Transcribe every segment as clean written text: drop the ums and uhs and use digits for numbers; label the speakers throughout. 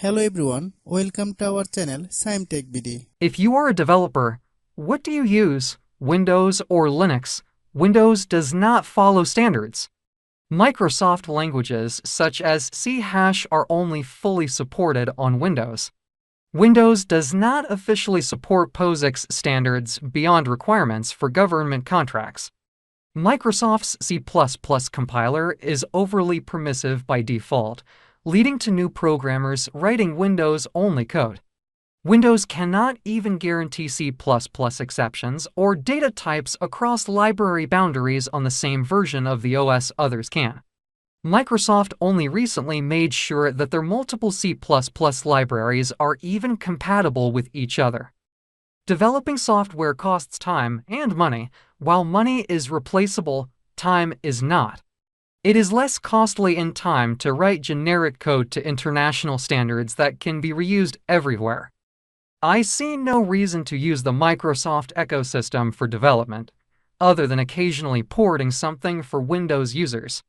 Speaker 1: Hello everyone, welcome to our channel Shaem TechBD.
Speaker 2: If you are a developer, what do you use, Windows or Linux? Windows does not follow standards. Microsoft languages such as C# are only fully supported on Windows. Windows does not officially support POSIX standards beyond requirements for government contracts. Microsoft's C++ compiler is overly permissive by default, leading to new programmers writing Windows-only code. Windows cannot even guarantee C++ exceptions or data types across library boundaries on the same version of the OS others can. Microsoft only recently made sure that their multiple C++ libraries are even compatible with each other. Developing software costs time and money. While money is replaceable, time is not. It is less costly in time to write generic code to international standards that can be reused everywhere. I see no reason to use the Microsoft ecosystem for development, other than occasionally porting something for Windows users.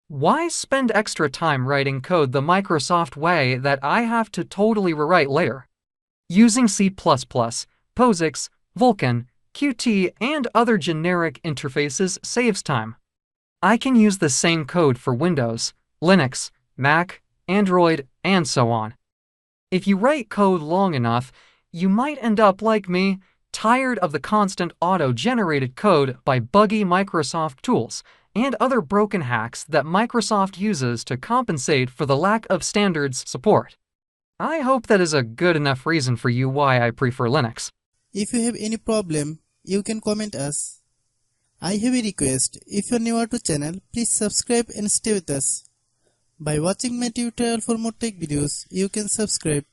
Speaker 2: Why spend extra time writing code the Microsoft way that I have to totally rewrite later? Using C++, POSIX, Vulkan, Qt, and other generic interfaces saves time. I can use the same code for Windows, Linux, Mac, Android, and so on. If you write code long enough, you might end up like me, tired of the constant auto-generated code by buggy Microsoft tools and other broken hacks that Microsoft uses to compensate for the lack of standards support. I hope that is a good enough reason for you why I prefer Linux.
Speaker 1: If you have any problem, you can comment us. I have a request. If you are new to channel, please subscribe and stay with us. By watching my tutorial for more tech videos, you can subscribe.